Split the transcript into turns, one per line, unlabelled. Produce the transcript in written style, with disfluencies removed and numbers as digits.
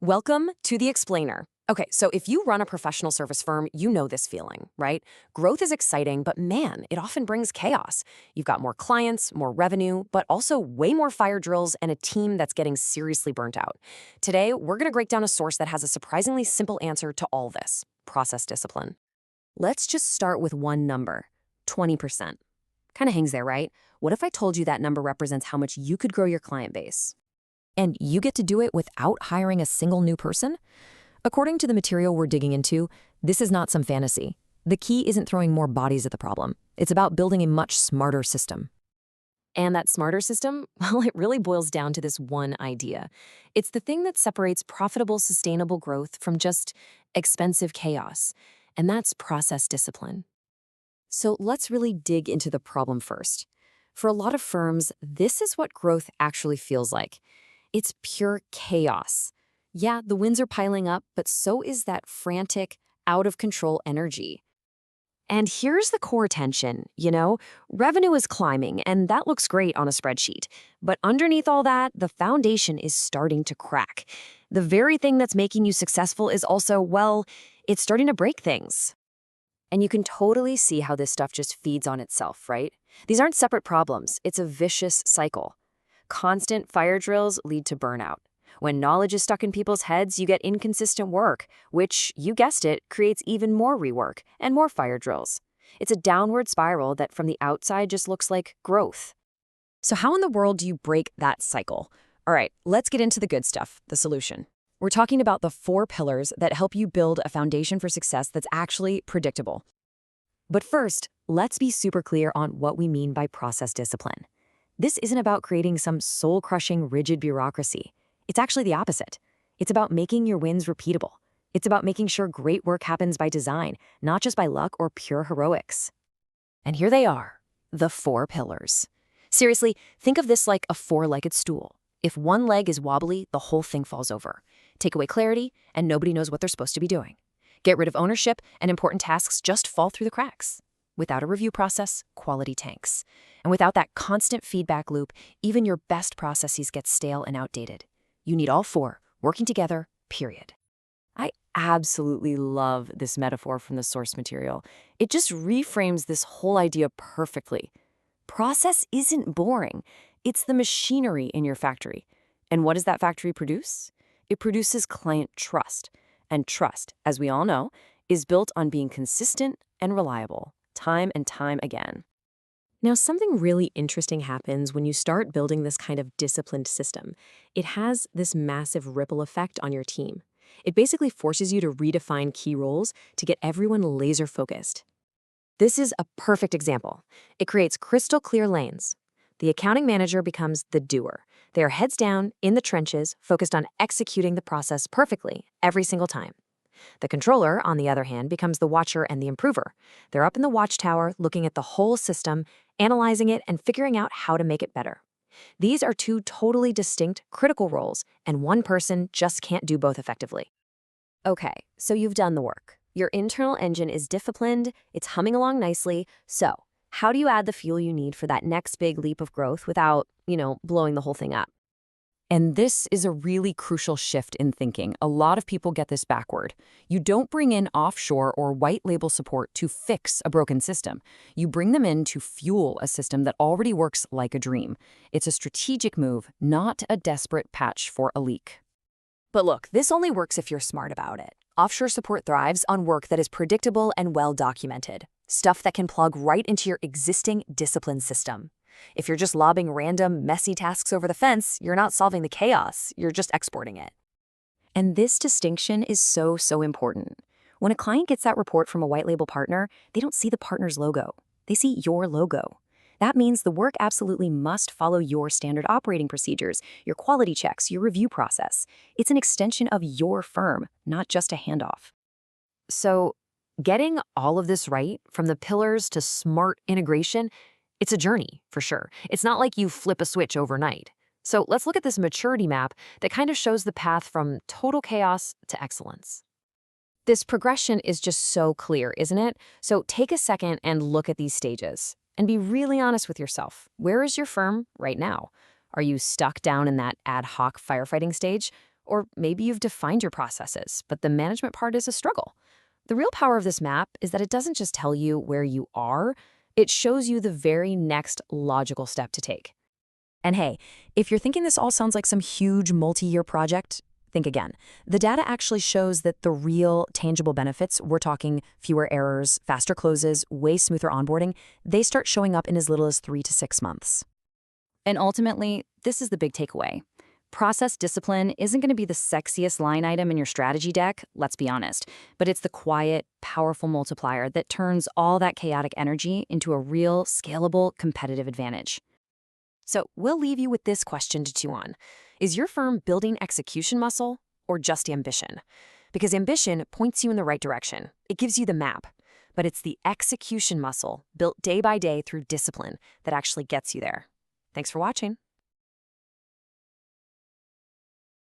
Welcome to The Explainer. Okay, so if you run a professional service firm, you know this feeling, right? Growth is exciting, but man, it often brings chaos. You've got more clients, more revenue, but also way more fire drills and a team that's getting seriously burnt out. Today, we're going to break down a source that has a surprisingly simple answer to all this: process discipline. Let's just start with one number: 20%. Kind of hangs there, right? What if I told you that number represents how much you could grow your client base? And you get to do it without hiring a single new person? According to the material we're digging into, this is not some fantasy. The key isn't throwing more bodies at the problem. It's about building a much smarter system. And that smarter system, well, it really boils down to this one idea. It's the thing that separates profitable, sustainable growth from just expensive chaos, and that's process discipline. So let's really dig into the problem first. For a lot of firms, this is what growth actually feels like. It's pure chaos. Yeah, the wins are piling up, but so is that frantic, out-of-control energy. And here's the core tension, revenue is climbing, and that looks great on a spreadsheet. But underneath all that, the foundation is starting to crack. The very thing that's making you successful is also, well, it's starting to break things. And you can totally see how this stuff just feeds on itself, right? These aren't separate problems. It's a vicious cycle. Constant fire drills lead to burnout. When knowledge is stuck in people's heads, you get inconsistent work, which, you guessed it, creates even more rework and more fire drills. It's a downward spiral that from the outside just looks like growth. So how in the world do you break that cycle? All right, let's get into the good stuff, the solution. We're talking about the 4 pillars that help you build a foundation for success that's actually predictable. But first, let's be super clear on what we mean by process discipline. This isn't about creating some soul-crushing, rigid bureaucracy. It's actually the opposite. It's about making your wins repeatable. It's about making sure great work happens by design, not just by luck or pure heroics. And here they are, the 4 pillars. Seriously, think of this like a 4-legged stool. If one leg is wobbly, the whole thing falls over. Take away clarity, and nobody knows what they're supposed to be doing. Get rid of ownership, and important tasks just fall through the cracks. Without a review process, quality tanks. And without that constant feedback loop, even your best processes get stale and outdated. You need all 4 working together, period. I absolutely love this metaphor from the source material. It just reframes this whole idea perfectly. Process isn't boring. It's the machinery in your factory. And what does that factory produce? It produces client trust. And trust, as we all know, is built on being consistent and reliable, time and time again. Now, something really interesting happens when you start building this kind of disciplined system. It has this massive ripple effect on your team. It basically forces you to redefine key roles to get everyone laser focused. This is a perfect example. It creates crystal clear lanes. The accounting manager becomes the doer. They are heads down, in the trenches, focused on executing the process perfectly every single time. The controller, on the other hand, becomes the watcher and the improver. They're up in the watchtower, looking at the whole system, analyzing it, and figuring out how to make it better. These are 2 totally distinct, critical roles, and one person just can't do both effectively. Okay, so you've done the work. Your internal engine is disciplined, it's humming along nicely. So, how do you add the fuel you need for that next big leap of growth without, blowing the whole thing up? And this is a really crucial shift in thinking. A lot of people get this backward. You don't bring in offshore or white label support to fix a broken system. You bring them in to fuel a system that already works like a dream. It's a strategic move, not a desperate patch for a leak. But look, this only works if you're smart about it. Offshore support thrives on work that is predictable and well documented. Stuff that can plug right into your existing discipline system. If you're just lobbing random, messy tasks over the fence, you're not solving the chaos, you're just exporting it. And this distinction is so important. When a client gets that report from a white label partner, they don't see the partner's logo. They see your logo. That means the work absolutely must follow your standard operating procedures, your quality checks, your review process. It's an extension of your firm, not just a handoff. So, getting all of this right, from the pillars to smart integration, it's a journey, for sure. It's not like you flip a switch overnight. So let's look at this maturity map that kind of shows the path from total chaos to excellence. This progression is just so clear, isn't it? So take a second and look at these stages. And be really honest with yourself. Where is your firm right now? Are you stuck down in that ad hoc firefighting stage? Or maybe you've defined your processes, but the management part is a struggle. The real power of this map is that it doesn't just tell you where you are, it shows you the very next logical step to take. And hey, if you're thinking this all sounds like some huge multi-year project, think again. The data actually shows that the real tangible benefits, we're talking fewer errors, faster closes, way smoother onboarding, they start showing up in as little as 3 to 6 months. And ultimately, this is the big takeaway. Process discipline isn't going to be the sexiest line item in your strategy deck, let's be honest, but it's the quiet, powerful multiplier that turns all that chaotic energy into a real, scalable, competitive advantage. So we'll leave you with this question to chew on. Is your firm building execution muscle or just ambition? Because ambition points you in the right direction. It gives you the map. But it's the execution muscle built day by day through discipline that actually gets you there. Thanks for watching.